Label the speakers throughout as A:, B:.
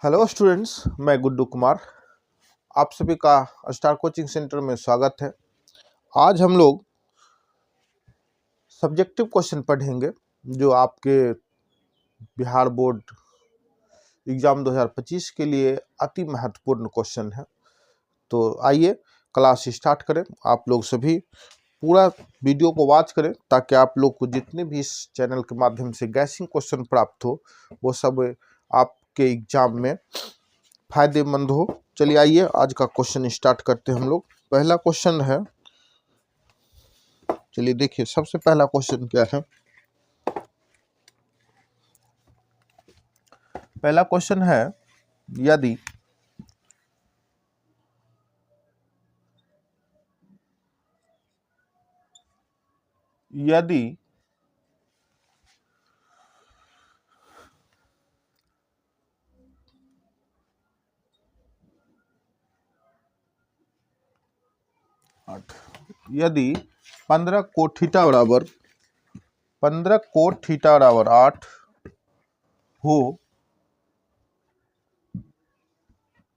A: Hello students, मैं गुड्डू कुमार आप सभी का स्टार कोचिंग सेंटर में स्वागत है। आज हम लोग सब्जेक्टिव क्वेश्चन पढ़ेंगे जो आपके बिहार बोर्ड एग्ज़ाम 2025 के लिए अति महत्वपूर्ण क्वेश्चन है। तो आइए क्लास स्टार्ट करें। आप लोग सभी पूरा वीडियो को वॉच करें ताकि आप लोग को जितने भी इस चैनल के माध्यम से गैसिंग क्वेश्चन प्राप्त हो वो सब आपके एग्जाम में फायदेमंद हो। चलिए आइए आज का क्वेश्चन स्टार्ट करते हैं हम लोग। पहला क्वेश्चन है, चलिए देखिए सबसे पहला क्वेश्चन क्या है। पहला क्वेश्चन है, यदि यदि यदि 15 कोट थीटा बराबर 8 हो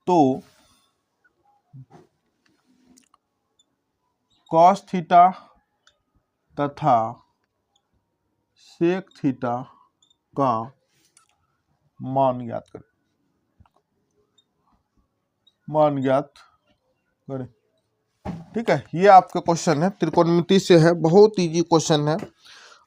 A: तो कॉस थीटा तथा सेक थीटा का मान ज्ञात करें। ठीक है, ये आपका क्वेश्चन है, त्रिकोणमिति से है, बहुत इजी क्वेश्चन है।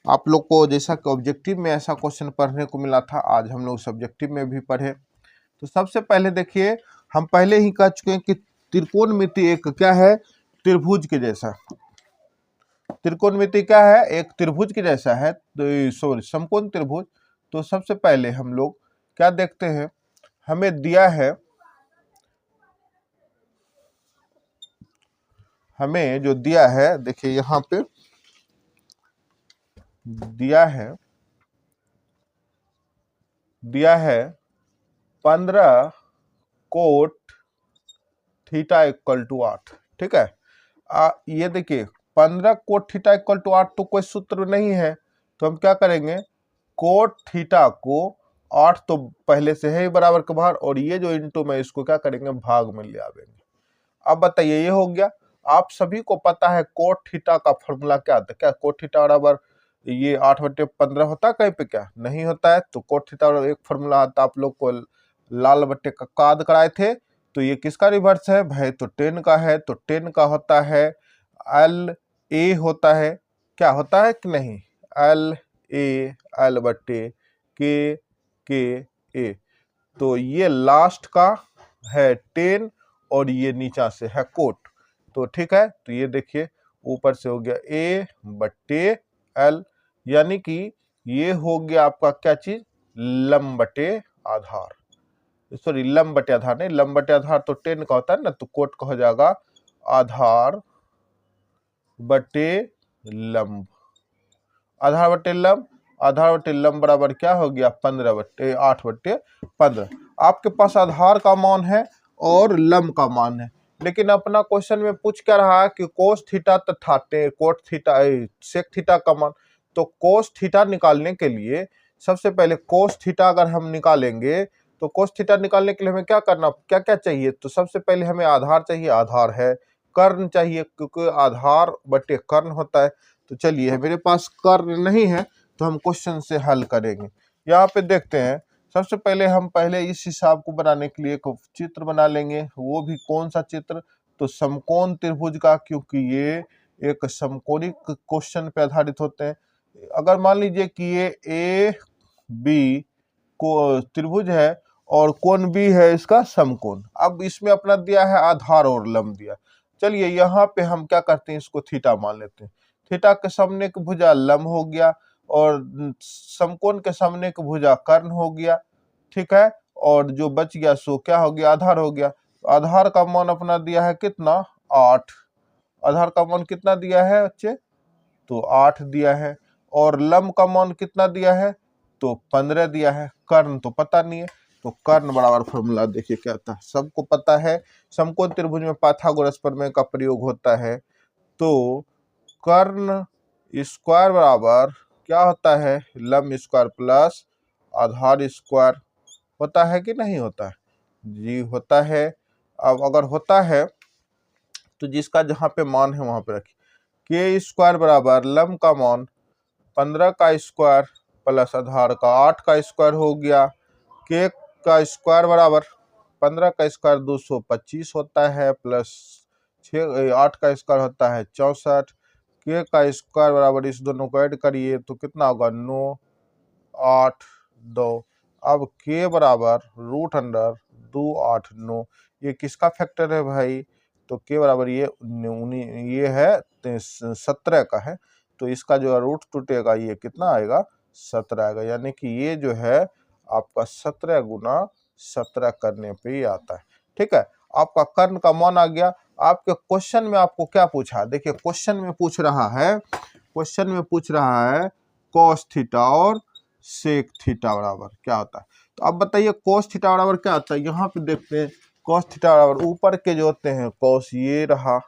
A: आप लोग को जैसा कि ऑब्जेक्टिव में ऐसा क्वेश्चन पढ़ने को मिला था, आज हम लोग सब्जेक्टिव में भी पढ़े। तो सबसे पहले देखिए, हम पहले ही कह चुके हैं कि त्रिकोणमिति एक क्या है, त्रिभुज के जैसा। त्रिकोणमिति क्या है, एक त्रिभुज के जैसा है, तो सॉरी समकोण त्रिभुज। तो सबसे पहले हम लोग क्या देखते हैं, हमें दिया है, हमें जो दिया है देखिए यहाँ पे दिया है 15 कोट थीटा इक्वल टू 8। ठीक है, ये देखिए 15 कोट थीटा इक्वल टू 8 तो कोई सूत्र नहीं है, तो हम क्या करेंगे, कोट थीटा को 8 तो पहले से है ही बराबर के बाहर, और ये जो इंटू में इसको क्या करेंगे, भाग में ले आवेंगे। अब बताइए, ये हो गया। आप सभी को पता है कोट थीटा का फॉर्मूला क्या था, क्या कोट थीटा बराबर ये 8/15 होता है, कहीं पे क्या नहीं होता है। तो कोट थीटा एक फॉर्मूला आता, आप लोग को लाल बट्टे का याद कराए थे। तो ये किसका रिवर्स है भाई, तो 10 का है। तो 10 का होता है एल ए होता है, क्या होता है कि नहीं, एल ए एल बट्टे के ए। तो ये लास्ट का है 10 और ये नीचा से है कोट। तो ठीक है, तो ये देखिए ऊपर से हो गया ए बट्टे एल, यानी कि ये हो गया आपका क्या चीज, लंब बटे आधार, सॉरी लंब बटे आधार नहीं, लंब बटे आधार तो 10 का होता है ना, तो कोट का हो जाएगा आधार बटे लंब। आधार बटे लंब बराबर क्या हो गया, 8/15। आपके पास आधार का मान है और लंब का मान है, लेकिन अपना क्वेश्चन में पूछ क्या रहा है कि कोस थीटा तथा कोट थीटा सेक थीटा का मान। तो कोस थीटा निकालने के लिए सबसे पहले कोस थीटा अगर हम निकालेंगे, तो कोस थीटा निकालने के लिए हमें क्या करना, क्या क्या चाहिए, तो सबसे पहले हमें आधार चाहिए, आधार है, कर्ण चाहिए क्योंकि आधार बटे कर्ण होता है। तो चलिए मेरे पास कर्ण नहीं है, तो हम क्वेश्चन से हल करेंगे। यहाँ पे देखते हैं, सबसे पहले हम इस हिसाब को बनाने के लिए एक चित्र बना लेंगे। वो भी कौन सा चित्र, तो समकोण त्रिभुज का, क्योंकि ये एक समकोणी क्वेश्चन पे आधारित होते हैं। अगर मान लीजिए कि ये ए बी को त्रिभुज है और कोण बी है इसका समकोण। अब इसमें अपना दिया है आधार और लंब दिया। चलिए यहाँ पे हम क्या करते हैं, इसको थीटा मान लेते हैं। थीटा के सामने की भुजा लंब हो गया और समकोण के सामने की भुजा कर्ण हो गया। ठीक है, और जो बच गया सो क्या हो गया, आधार हो गया। आधार का मान अपना दिया है कितना, 8। आधार का मान कितना दिया है बच्चे, तो 8 दिया है। और लंब का मान कितना दिया है, तो 15 दिया है। कर्ण तो पता नहीं है, तो कर्ण बराबर फॉर्मूला देखिए क्या था, सबको पता है, समकोण त्रिभुज में पाइथागोरस प्रमेय का प्रयोग होता है। तो कर्ण स्क्वायर बराबर क्या होता है, लंब स्क्वायर प्लस आधार स्क्वायर होता है कि नहीं होता है। जी होता है। अब अगर होता है तो जिसका जहाँ पे मान है वहां पे रखिए। के स्क्वायर बराबर लम का मान 15 का स्क्वायर प्लस आधार का 8 का स्क्वायर हो गया। के का स्क्वायर बराबर 15 का स्क्वायर 225 होता है, प्लस 8 का स्क्वायर होता है 64। के का स्क्वायर बराबर, इस दोनों को ऐड करिए तो कितना होगा 9 8 2। अब के बराबर रूट अंडर 2 8 9, ये किसका फैक्टर है भाई? तो के बराबर ये है 17 का है, तो इसका जो रूट टूटेगा ये कितना आएगा 17 आएगा, यानी कि ये जो है आपका 17 गुना 17 करने पे ही आता है। ठीक है, आपका कर्ण का मान आ गया। आपके क्वेश्चन में आपको क्या पूछा? देखिए क्वेश्चन में पूछ रहा है कॉस थीटा और सेक थीटा बराबर क्या होता है। तो अब बताइए कॉस थीटा बराबर क्या होता है। यहाँ पे देखते हैं कॉस थीटा बराबर ऊपर के जो होते हैं कॉस, ये रहा,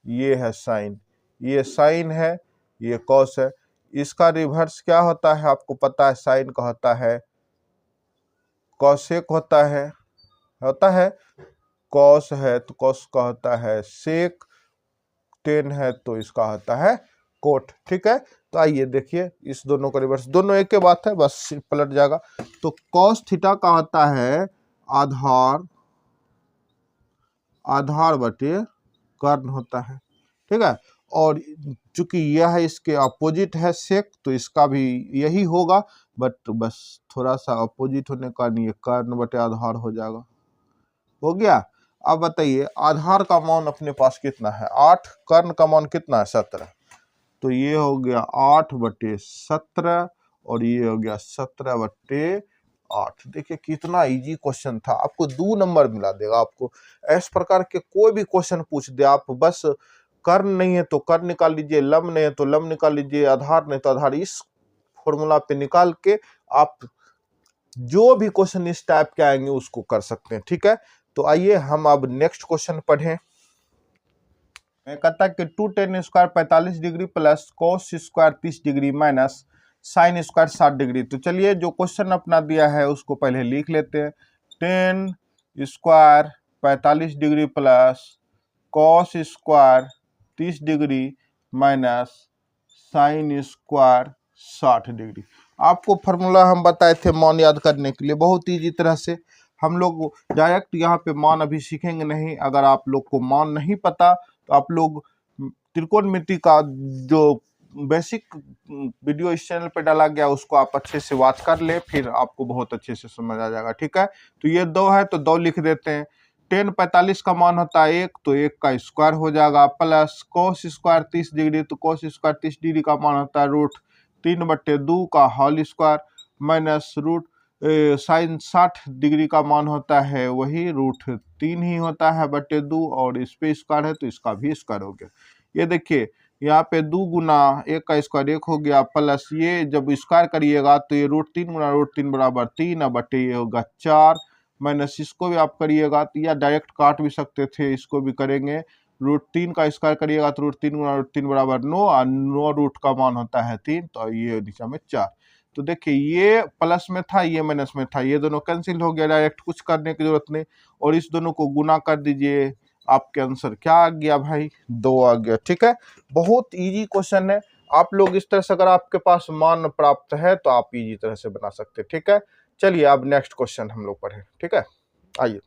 A: ये है साइन, ये साइन है, ये कॉस है। इसका रिवर्स क्या होता है आपको पता है? साइन का होता है कॉसेक होता है कॉस है तो कॉस का होता है सेक, टेन है तो इसका होता है कोट। ठीक है, तो आइए देखिए इस दोनों का रिवर्स, दोनों एक के बात है, बस पलट जाएगा। तो कॉस थीटा का होता है आधार बटे कर्ण होता है। ठीक है, और चूंकि यह इसके अपोजिट है सेक, तो इसका भी यही होगा, बट बस थोड़ा सा अपोजिट होने का नहीं, कर्ण बटे आधार हो जाएगा। हो गया। अब बताइए आधार का मान अपने पास कितना है 8, कर्ण का मान कितना है 17, तो ये हो गया 8 बटे 17 और ये हो गया 17 बटे 8। देखिए कितना इजी क्वेश्चन था, आपको 2 नंबर मिला देगा। आपको इस प्रकार के कोई भी क्वेश्चन पूछ दे, आप बस कर्ण नहीं है तो कर्ण निकाल लीजिए, लम नहीं है तो लम निकाल लीजिए, आधार नहीं तो आधार, इस फॉर्मूला पे निकाल के आप जो भी क्वेश्चन इस टाइप के आएंगे उसको कर सकते हैं। ठीक है, तो आइए हम अब नेक्स्ट क्वेश्चन पढ़ें। मैं कहता कि 2 tan square 45 degree plus cos square 30 degree minus sine square 60 degree. तो चलिए जो क्वेश्चन अपना दिया है उसको पहले लिख लेते हैं। tan square 45 degree plus cos square 30 degree minus sine square 60 degree. आपको फॉर्मूला हम बताए थे मान याद करने के लिए, बहुत ईजी तरह से। हम लोग डायरेक्ट यहाँ पे मान अभी सीखेंगे नहीं। अगर आप लोग को मान नहीं पता तो आप लोग त्रिकोणमिति का जो बेसिक वीडियो इस चैनल पे डाला गया उसको आप अच्छे से वॉच कर ले, फिर आपको बहुत अच्छे से समझ आ जाएगा। ठीक है, तो ये 2 है तो 2 लिख देते हैं। tan 45 का मान होता है 1, तो 1 का स्क्वायर हो जाएगा, प्लस cos स्क्वायर 30 डिग्री, तो cos स्क्वायर 30 डिग्री का मान होता है रूट 3 बट्टे 2 का whole square, minus root sine 60 degree का मान होता है वही रूट 3 ही होता है बट्टे 2, और इस पे स्क्वायर है तो इसका भी स्क्वायर हो गया। ये देखिए यहाँ पे 2 गुना 1 का स्क्वायर 1 हो गया, प्लस ये जब स्क्वायर करिएगा तो ये रूट 3 गुना रूट 3 बराबर 3, बट्टे ये होगा 4, माइनस इसको भी आप करिएगा तो या डायरेक्ट काट भी सकते थे, इसको भी करेंगे। रूट 3 का स्क्वायर करिएगा तो रूट 3 गुना रूट 3 बराबर 9, और 9 रूट का मान होता है 3, तो ये नीचे में 4। तो देखिए ये प्लस में था ये माइनस में था, ये दोनों कैंसिल हो गया, डायरेक्ट कुछ करने की जरूरत नहीं, और इस दोनों को गुना कर दीजिए, आपके आंसर क्या आ गया भाई 2 आ गया। ठीक है, बहुत इजी क्वेश्चन है। आप लोग इस तरह से अगर आपके पास मान प्राप्त है तो आप इजी तरह से बना सकते हैं। ठीक है, चलिए अब नेक्स्ट क्वेश्चन हम लोग पढ़ें। ठीक है, आइए।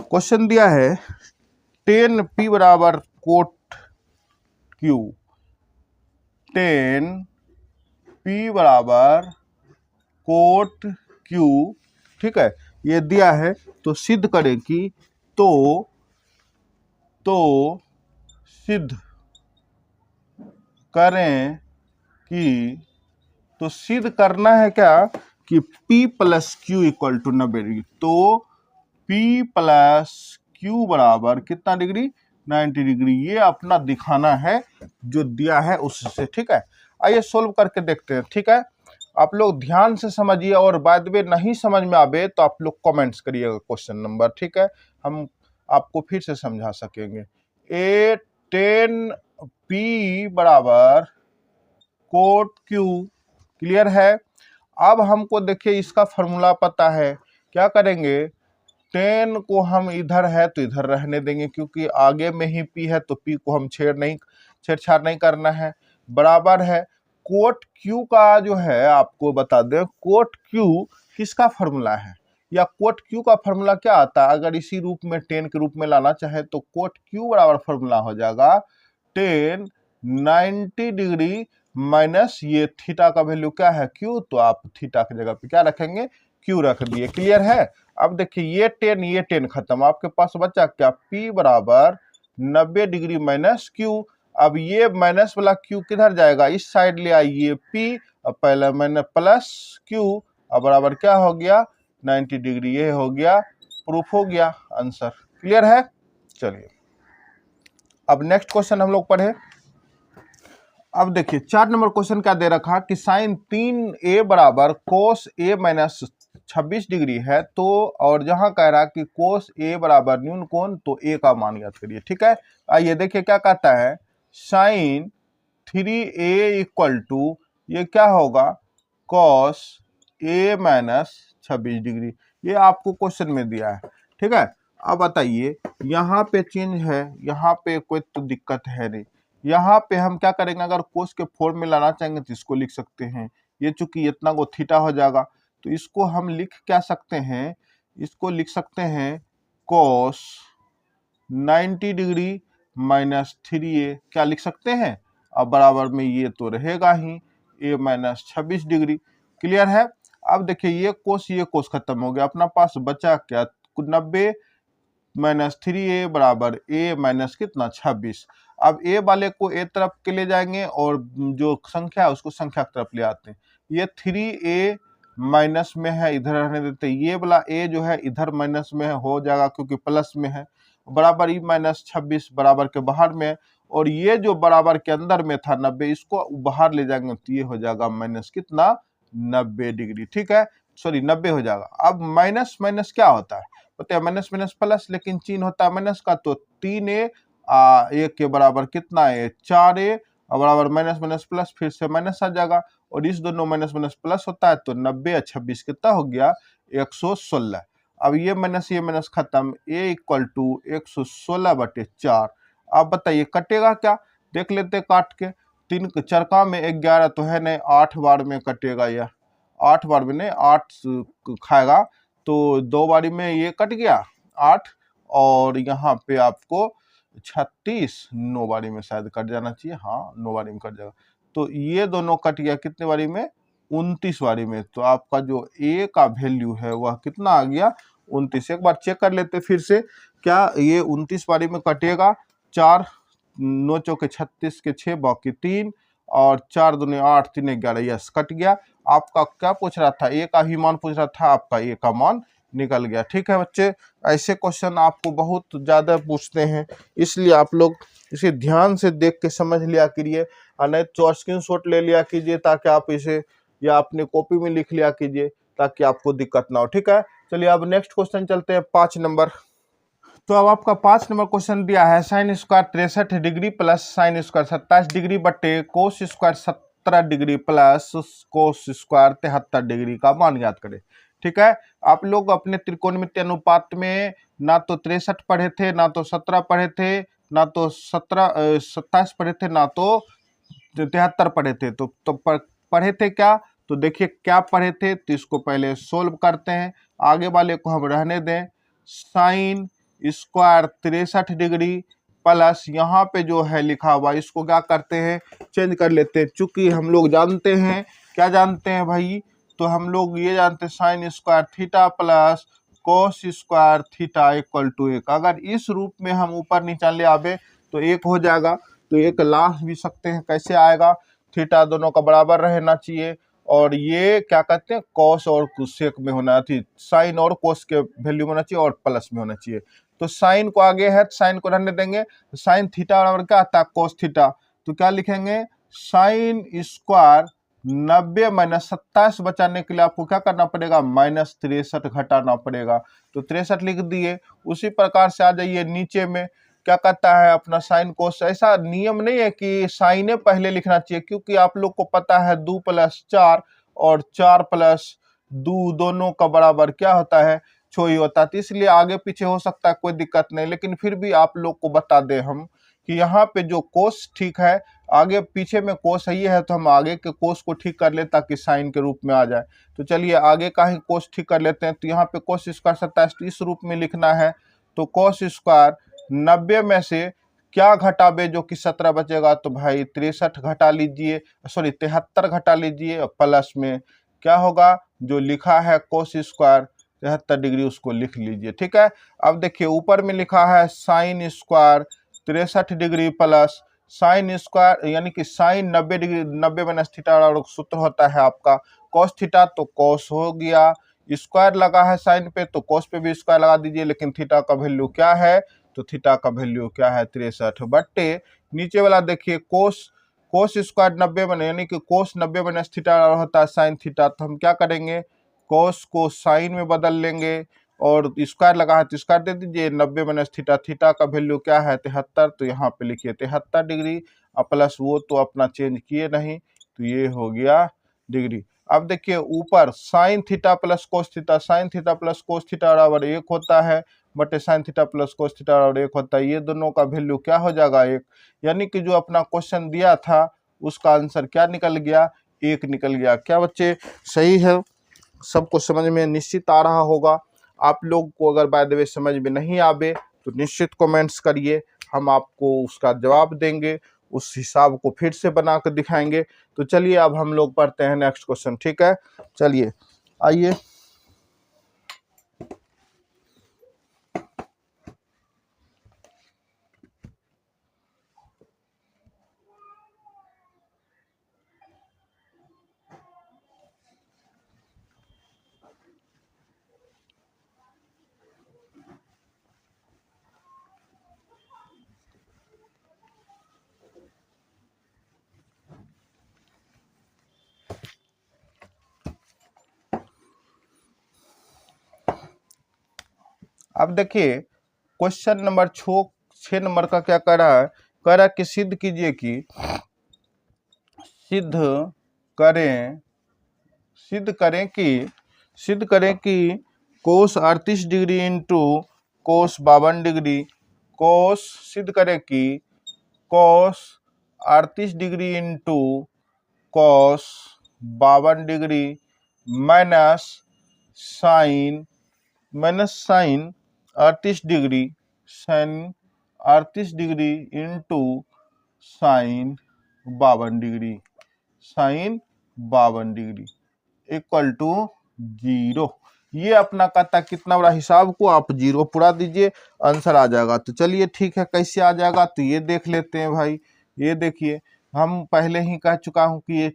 A: क्वेश्चन दिया है tan p बराबर कोट q, tan p बराबर कोट q। ठीक है, ये दिया है तो सिद्ध करें कि तो सिद्ध करें कि, तो सिद्ध करना है क्या कि P plus Q equal to 90 degree. तो P प्लस क्यू बराबर कितना डिग्री 90 डिग्री, ये अपना दिखाना है जो दिया है उससे। ठीक है, आइए सोल्व करके देखते हैं। ठीक है, आप लोग ध्यान से समझिए और बाद में नहीं समझ में आवे तो आप लोग कमेंट्स करिएगा क्वेश्चन नंबर। ठीक है, हम आपको फिर से समझा सकेंगे। ए 10 पी बराबर कोट क्यू, क्लियर है। अब हमको देखिए इसका फॉर्मूला पता है, क्या करेंगे, 10 को हम इधर है तो इधर रहने देंगे क्योंकि आगे में ही पी है तो पी को हम छेड़छाड़ नहीं करना है, बराबर है कोट क्यू का जो है, आपको बता दें कोट क्यू किसका फॉर्मूला है या कोट क्यू का फॉर्मूला क्या आता है। अगर इसी रूप में 10 के रूप में लाना चाहे तो कोट क्यू बराबर फॉर्मूला हो जाएगा 10 90 डिग्री माइनस ये थीटा का वैल्यू क्या है क्यू, तो आप थीटा की जगह पे क्या रखेंगे, क्यू रख दिए। क्लियर है। अब देखिए ये 10 खत्म, आपके पास बचा क्या, P बराबर 90 डिग्री माइनस क्यू। अब ये माइनस वाला क्यू किधर जाएगा, इस साइड ले आइए P, अब पहले मैंने प्लस क्यू, अब बराबर क्या हो गया 90 डिग्री, ये हो गया प्रूफ, हो गया आंसर। क्लियर है। चलिए अब नेक्स्ट क्वेश्चन हम लोग पढ़े। अब देखिए 4 नंबर क्वेश्चन क्या दे रखा कि साइन 3a बराबर कोस a माइनस 26 डिग्री है, तो और जहां कह रहा कि कोस a बराबर न्यून कोण, तो a का मान याद करिए। ठीक है, आइए देखिए क्या कहता है, साइन 3a इक्वल टू ये क्या होगा कॉस a माइनस 26 डिग्री, ये आपको क्वेश्चन में दिया है। ठीक है, अब बताइए यहाँ पे चेंज है, यहाँ पे कोई तो दिक्कत है नहीं, यहाँ पे हम क्या करेंगे, अगर कोस के फॉर्म में लाना चाहेंगे तो इसको लिख सकते हैं, ये चूंकि इतना को थीटा हो जाएगा तो इसको हम लिख क्या सकते हैं, इसको लिख सकते हैं कोस 90 डिग्री माइनस 3a, क्या लिख सकते हैं, अब बराबर में ये तो रहेगा ही a माइनस 26 डिग्री। क्लियर है। अब देखिए ये कोस खत्म हो गया, अपना पास बचा क्या 90 माइनस 3a बराबर a माइनस कितना 26। अब a वाले को a तरफ के ले जाएंगे और जो संख्या है उसको संख्या की तरफ ले आते हैं, ये 3a माइनस में है इधर रहने देते हैं, ये वाला a जो है इधर माइनस में है, हो जाएगा क्योंकि प्लस में है, बराबर e माइनस 26 बराबर के बाहर में, और ये जो बराबर के अंदर में था 90, इसको बाहर ले जाएंगे तो ये हो जाएगा माइनस कितना 90 डिग्री। ठीक है, सॉरी 90 हो जाएगा। अब माइनस माइनस क्या होता है, होता है माइनस माइनस प्लस, लेकिन चिन्ह होता है माइनस का, तो 3a a के बराबर कितना है 4a, बराबर माइनस माइनस प्लस, फिर से माइनस आ जाएगा, और इस दोनों माइनस माइनस प्लस होता है तो 90 और 26 कितना हो गया 116। अब ये माइनस खत्म, a इक्वल टू 116/4। अब बताइए कटेगा क्या, देख लेते काट के, 3 चरका में 11 तो है नहीं, 8 बार में कटेगा, यह 8 बार में नहीं 8 खाएगा तो 2 बारी में ये कट गया 8, और यहाँ पे आपको 36 9 बारी में शायद कट जाना चाहिए, हाँ 9 बारी में कट जाएगा, तो ये दोनों कट गया कितने बारी में 29 बारी में, तो आपका जो a का वैल्यू है वह कितना आ गया 29। एक बार चेक कर लेते फिर से, क्या ये 29 बारी में कटेगा, 4 9 चौके 36 के 6 बाकी 3 और 4 दूनी 8 3 11, यस कट गया। आपका क्या पूछ रहा था, ए का ही मान पूछ रहा था, आपका ए का मान निकल गया। ठीक है बच्चे, ऐसे क्वेश्चन आपको बहुत ज्यादा पूछते हैं, इसलिए आप लोग इसे ध्यान से देख के समझ लिया करिए, और नहीं तो स्क्रीनशॉट ले लिया कीजिए ताकि आप इसे या अपने कॉपी में लिख लिया कीजिए ताकि आपको दिक्कत ना हो। ठीक है, चलिए अब नेक्स्ट क्वेश्चन चलते हैं 5 नंबर। तो अब आपका 5 नंबर क्वेश्चन दिया है, sine square 63 degree plus sine square 27 degree बटे cos square 17 degree plus cos square 73 degree का मान याद करें। ठीक है, आप लोग अपने त्रिकोणमितीय अनुपात में ना तो 63 पढ़े थे, ना तो 17 पढ़े थे, ना तो 27 पढ़े थे, ना तो 73 पढ़े थे, तो पढ़े थे क्या, तो देखिए क्या पढ़े थे, तो इसको पहले सोल्व करते हैं, आगे वाले को हम रहने दें। साइन स्क्वायर 63 डिग्री प्लस यहाँ पे जो है लिखा हुआ इसको क्या करते हैं चेंज कर लेते हैं, चूंकि हम लोग जानते हैं, क्या जानते हैं भाई, तो हम लोग ये जानते हैं sine square theta plus cos square theta equal to 1। अगर इस रूप में हम ऊपर नीचे ले आवे तो 1 हो जाएगा, तो 1 ला भी सकते हैं, कैसे आएगा, थीटा दोनों का बराबर रहना चाहिए, और ये क्या कहते हैं कॉस और सेक में होना चाहिए, साइन और कोस के वैल्यू में होना चाहिए और प्लस में होना चाहिए। तो साइन को आगे है, साइन को रहने देंगे। साइन थीटा बराबर क्या आता है कोस थीटा, तो क्या लिखेंगे साइन स्क्वायर 90 माइनस 27 बचाने के लिए आपको क्या करना पड़ेगा -63 घटाना पड़ेगा। तो 63 लिख दिए। उसी प्रकार से आ जाइए नीचे में, क्या कहता है अपना साइन कोस। ऐसा नियम नहीं है कि साइने पहले लिखना चाहिए, क्योंकि आप लोग को पता है 2 + 4 और 4 + 2 दोनों का बराबर क्या होता है 6 ही होता है। तो इसलिए आगे पीछे हो सकता है, कोई दिक्कत नहीं, लेकिन फिर भी आप लोग को बता दें हम कि यहाँ पे जो कोस ठीक है, आगे पीछे में कोस ही है, तो हम आगे के कोस को ठीक कर ले ताकि साइन के रूप में आ जाए। तो चलिए आगे का ही कोस ठीक कर लेते हैं। तो यहाँ पे कोस स्क्वायर 27 इस रूप में लिखना है। तो कोस स्क्वायर 90 में से क्या घटावे जो कि 17 बचेगा, तो भाई 63 घटा लीजिए, सॉरी 73 घटा लीजिए, प्लस में क्या होगा जो लिखा है कोस स्क्वायर 73 डिग्री उसको लिख लीजिए। ठीक है, अब देखिए ऊपर में लिखा है sine square 63 degree plus sine square, यानी कि साइन 90 डिग्री 90 माइनस थीटा और सूत्र होता है आपका कॉस थीटा, तो कॉस हो गया, स्क्वायर लगा है साइन पे तो कॉस पे भी स्क्वायर लगा दीजिए। लेकिन थीटा का वैल्यू क्या है, तो थीटा का वैल्यू क्या है 63 बट्टे नीचे वाला देखिए कोस स्क्वायर 90 बने, यानी कि कोस 90 माइनस थीटा होता है साइन थीटा। तो हम क्या करेंगे कोस को साइन में बदल लेंगे और स्क्वायर लगा है तो स्क्वायर दे दीजिए, 90 माइनस थीटा, थीटा का वैल्यू क्या है 73, तो यहाँ पे लिखिए 73 डिग्री प्लस वो तो अपना चेंज किए नहीं, तो ये हो गया डिग्री। अब देखिए ऊपर sine theta plus cos theta, sine theta plus cos theta बराबर 1 होता है, बटे sine theta plus cos theta बराबर 1 होता है। ये दोनों का वैल्यू क्या हो जाएगा 1, यानी कि जो अपना क्वेश्चन दिया था उसका आंसर क्या निकल गया 1 निकल गया। क्या बच्चे सही है, सबको समझ में निश्चित आ रहा होगा। आप लोग को अगर बाय द वे समझ में नहीं आवे तो निश्चित कमेंट्स करिए, हम आपको उसका जवाब देंगे, उस हिसाब को फिर से बना कर दिखाएंगे। तो चलिए अब हम लोग पढ़ते हैं नेक्स्ट क्वेश्चन। ठीक है, चलिए आइए। अब देखिए क्वेश्चन नंबर 6 नंबर का क्या कह रहा है, कह रहा है कि सिद्ध कीजिए कि सिद्ध करें कि cos 38 degree into cos 52 degree, सिद्ध करें कि cos 38 degree into cos 52 degree minus sine 38 degree into sine 52 degree equal to 0। ये अपना कहता कितना बड़ा हिसाब को आप 0 पूरा दीजिए, आंसर आ जाएगा। तो चलिए ठीक है, कैसे आ जाएगा तो ये देख लेते हैं भाई। ये देखिए हम पहले ही कह चुका हूं कि ये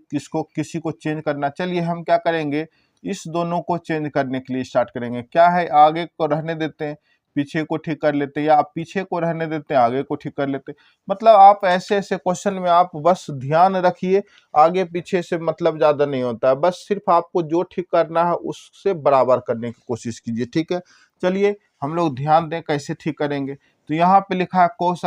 A: किसी को चेंज करना। चलिए हम क्या करेंगे, इस दोनों को चेंज करने के लिए स्टार्ट करेंगे। क्या है, आगे को रहने देते हैं, पीछे को ठीक कर लेते हैं, या आप पीछे को रहने देते हैं, आगे को ठीक कर लेते हैं। मतलब आप ऐसे ऐसे क्वेश्चन में आप बस ध्यान रखिए, आगे पीछे से मतलब ज्यादा नहीं होता है, बस सिर्फ आपको जो ठीक करना है उससे बराबर करने की कोशिश कीजिए। ठीक है, चलिए हम लोग ध्यान दें कैसे ठीक करेंगे। तो यहाँ पे लिखा है कोस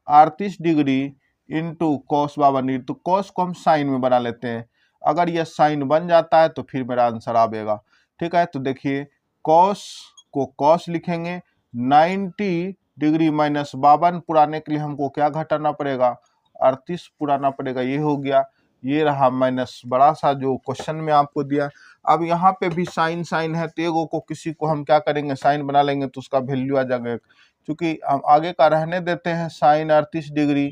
A: 38 डिग्री इंटू कोस 52 डिग्री। तो कोस को हम साइन में बना लेते हैं, अगर यह साइन बन जाता है तो फिर मेरा आंसर आएगा। ठीक है, तो देखिए कॉस को कॉस लिखेंगे, 90 डिग्री माइनस 52 पुराने के लिए हमको क्या घटाना पड़ेगा 38 पुराना पड़ेगा, ये हो गया। ये रहा माइनस बड़ा सा जो क्वेश्चन में आपको दिया। अब यहाँ पे भी साइन है, तो एगो को किसी को हम क्या करेंगे साइन बना लेंगे, तो उसका वैल्यू आ जाएगा। क्योंकि हम आगे का रहने देते हैं साइन 38 डिग्री,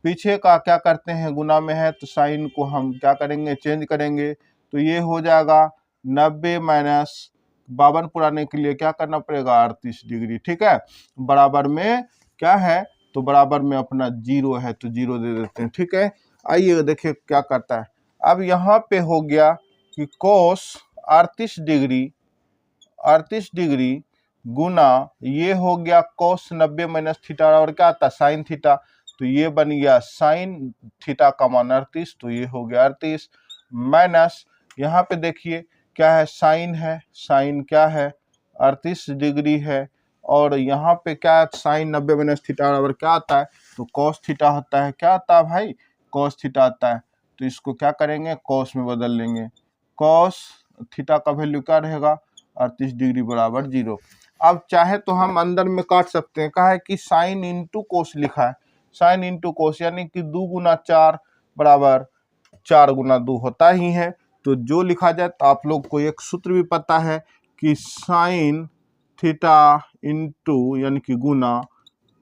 A: पीछे का क्या करते हैं गुना में है, तो साइन को हम क्या करेंगे चेंज करेंगे। तो ये हो जाएगा 90 माइनस 52 पुराने के लिए क्या करना पड़ेगा 38 डिग्री। ठीक है, बराबर में क्या है, तो बराबर में अपना 0 है, तो 0 दे देते हैं। ठीक है, आइए देखिए क्या करता है। अब यहाँ पे हो गया कि कोस 38 डिग्री गुना ये हो गया कोस 90 माइनस थीटा और क्या आता है साइन थीटा, तो ये बन गया साइन थीटा का मान 38, तो ये हो गया 38 माइनस यहाँ पे देखिए क्या है साइन है, साइन क्या है 38 डिग्री है और यहाँ पे क्या साइन 90 माइनस थीटा बराबर क्या आता है, तो कॉस थीटा होता है। क्या आता है भाई, कॉस थीटा आता है। तो इसको क्या करेंगे कॉस में बदल लेंगे, कॉस थीटा का वैल्यू क्या रहेगा 38 डिग्री बराबर 0। अब चाहे तो हम अंदर में काट सकते हैं, कहा है कि साइन इंटू कोस लिखा है, साइन इंटू कोस यानी कि 2 गुना 4 बराबर 4 गुना 2 होता ही है। तो जो लिखा जाए, तो आप लोग को एक सूत्र भी पता है कि साइन थीटा इंटू यानी कि गुना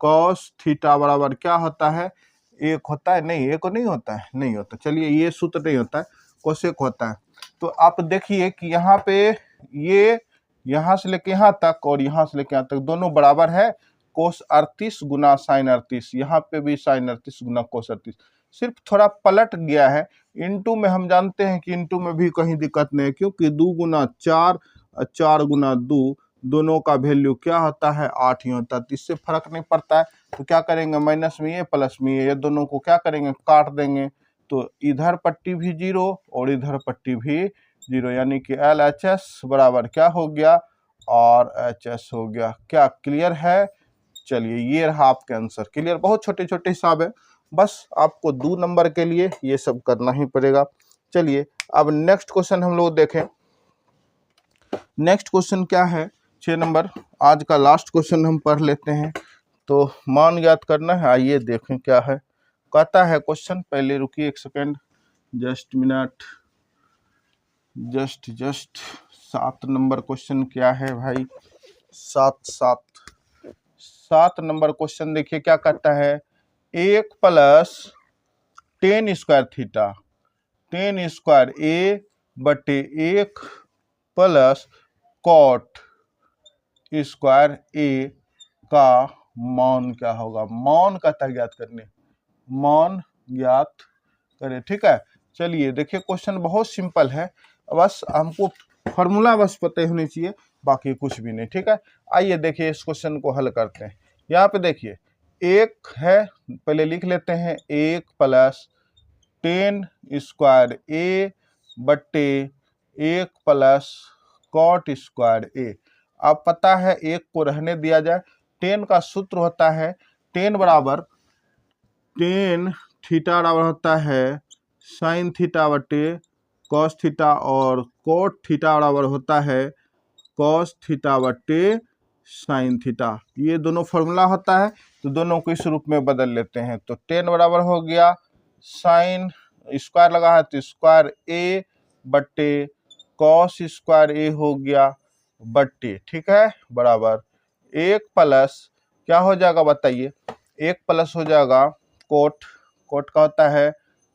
A: कॉस थीटा बराबर क्या होता है, एक होता है, नहीं एक नहीं होता है, नहीं होता, चलिए ये सूत्र नहीं होता है, कोसेक होता है। तो आप देखिए कि यहाँ पे ये यहाँ से लेके यहाँ तक और यहाँ से लेके यहाँ तक दोनों बराबर है, कोस 38 गुना साइन 38, यहाँ पे भी साइन 38 गुना कोस 38, सिर्फ थोड़ा पलट गया है। इंटू में हम जानते हैं कि इंटू में भी कहीं दिक्कत नहीं है, क्योंकि 2 गुना 4 4 गुना 2 दोनों का वैल्यू क्या होता है 8 ही होता है, तो इससे फर्क नहीं पड़ता है। तो क्या करेंगे माइनस में ये प्लस में ये दोनों को क्या करेंगे काट देंगे, तो इधर पट्टी भी 0 और इधर पट्टी भी 0, यानी कि LHS बराबर क्या हो गया RHS हो गया। क्या क्लियर है? चलिए ये रहा आपका आंसर। क्लियर, बहुत छोटे छोटे हिसाब है, बस आपको 2 नंबर के लिए ये सब करना ही पड़ेगा। चलिए अब नेक्स्ट क्वेश्चन हम लोग देखें। नेक्स्ट क्वेश्चन क्या है 6 नंबर, आज का लास्ट क्वेश्चन हम पढ़ लेते हैं। तो मान याद करना है, आइए देखें क्या है। कहता है क्वेश्चन, पहले रुकिए एक second, just minute, just 7 number question क्या है भाई, 7 नंबर क्वेश्चन देखिए क्या कहता है, 1 plus tan square theta, tan square A बटे 1 प्लस कॉट स्क्वायर ए का मान क्या होगा। मान का ज्ञात करने, मान ज्ञात करें, ठीक है। चलिए देखिए क्वेश्चन बहुत सिंपल है, बस हमको फॉर्मूला बस पता होनी चाहिए, बाकी कुछ भी नहीं, ठीक है। आइए देखिए इस क्वेश्चन को हल करते हैं। यहाँ पे देखिए एक है, पहले लिख लेते हैं 1 प्लस टेन स्क्वायर ए बट्टे 1 प्लस कॉट स्क्वायर ए। अब पता है एक को रहने दिया जाए, टेन का सूत्र होता है टेन बराबर टेन थीटा बराबर होता है साइन थीटा बटे कॉस थीटा और कोट थीटा बराबर होता है कॉस थीटा बटे साइन थीटा। ये दोनों फॉर्मूला होता है, तो दोनों को इस रूप में बदल लेते हैं। तो टेन बराबर हो गया साइन स्क्वायर लगा है तो स्क्वायर ए बट्टे कॉस स्क्वायर ए हो गया बट्टे, ठीक है, बराबर 1 प्लस क्या हो जाएगा बताइए, 1 प्लस हो जाएगा कोट, कोट का होता है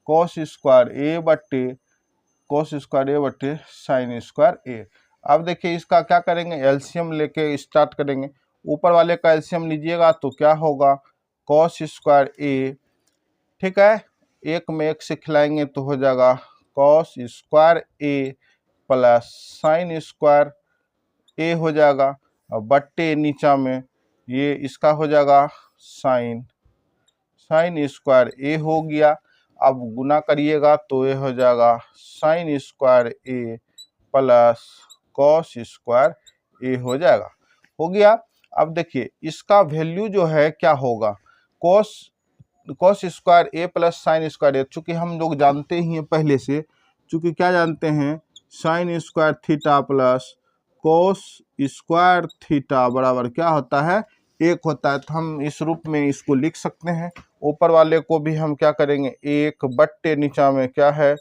A: कॉस स्क्वायर ए बट्टे साइन स्क्वायर ए। अब देखिए इसका क्या करेंगे, एलसीएम लेके स्टार्ट करेंगे। ऊपर वाले का एलसीएम लीजिएगा तो क्या होगा कॉस स्क्वायर ए, ठीक है, एक में एक से खिलाएंगे तो हो जाएगा कॉस स्क्वायर ए प्लस साइन स्क्वायर ए हो जाएगा, और बट्टे नीचा में ये इसका हो जाएगा साइन स्क्वायर ए हो गया। अब गुना करिएगा तो ये हो जाएगा साइन स्क्वायर ए प्लस कॉस स्क्वायर ए हो जाएगा, हो गया। अब देखिए इसका वैल्यू जो है क्या होगा, कॉस स्क्वायर ए प्लस साइन स्क्वायर ए, चूंकि हम लोग जानते ही हैं पहले से, चूंकि क्या जानते हैं sine square theta plus cos square theta बराबर क्या होता है 1 होता है। तो हम इस रूप में इसको लिख सकते हैं। ऊपर वाले को भी हम क्या करेंगे 1 बट्टे नीचा में क्या है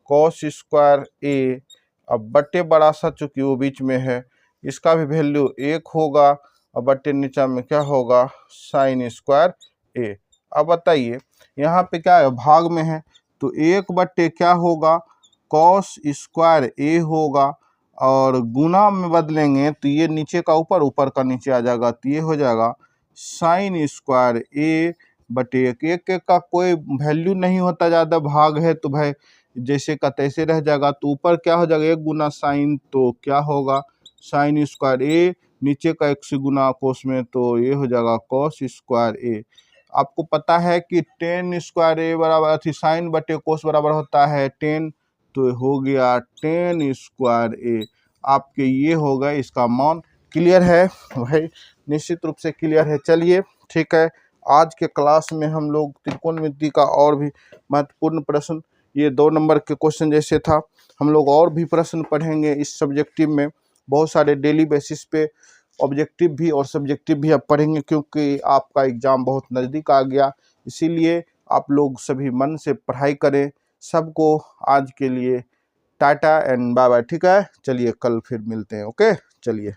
A: कॉस स्क्वायर ए, अब बट्टे बड़ा सा चूंकि वो बीच में है, इसका भी वैल्यू 1 होगा, और बट्टे नीचा में क्या होगा साइन स्क्वायर ए। अब बताइए यहाँ पे क्या है भाग में है, तो 1 बट्टे क्या होगा कॉस स्क्वायर ए होगा, और गुना में बदलेंगे तो ये नीचे का ऊपर, ऊपर का नीचे आ जाएगा, तो ये हो जाएगा साइन स्क्वायर ए बटे एक। एक एक का कोई वैल्यू नहीं होता, ज़्यादा भाग है तो भाई जैसे का तैसे रह जाएगा। तो ऊपर क्या हो जाएगा, एक गुना साइन, तो क्या होगा साइन स्क्वायर ए, नीचे का एक से गुना कोस में तो ये हो जाएगा कॉस स्क्वायर ए। आपको पता है कि टेन स्क्वायर ए बराबर साइन बटे कोस बराबर होता है 10, तो हो गया 10 स्क्वायर ए। आपके ये हो गए इसका मान। क्लियर है भाई, निश्चित रूप से क्लियर है। चलिए ठीक है, आज के क्लास में हम लोग त्रिकोणमिति का और भी महत्वपूर्ण प्रश्न, ये 2 नंबर के क्वेश्चन जैसे था, हम लोग और भी प्रश्न पढ़ेंगे इस सब्जेक्टिव में। बहुत सारे डेली बेसिस पे ऑब्जेक्टिव भी और सब्जेक्टिव भी अब पढ़ेंगे, क्योंकि आपका एग्ज़ाम बहुत नज़दीक आ गया। इसीलिए आप लोग सभी मन से पढ़ाई करें। सबको आज के लिए टाटा एंड बाय बाय। ठीक है, चलिए कल फिर मिलते हैं। ओके, चलिए।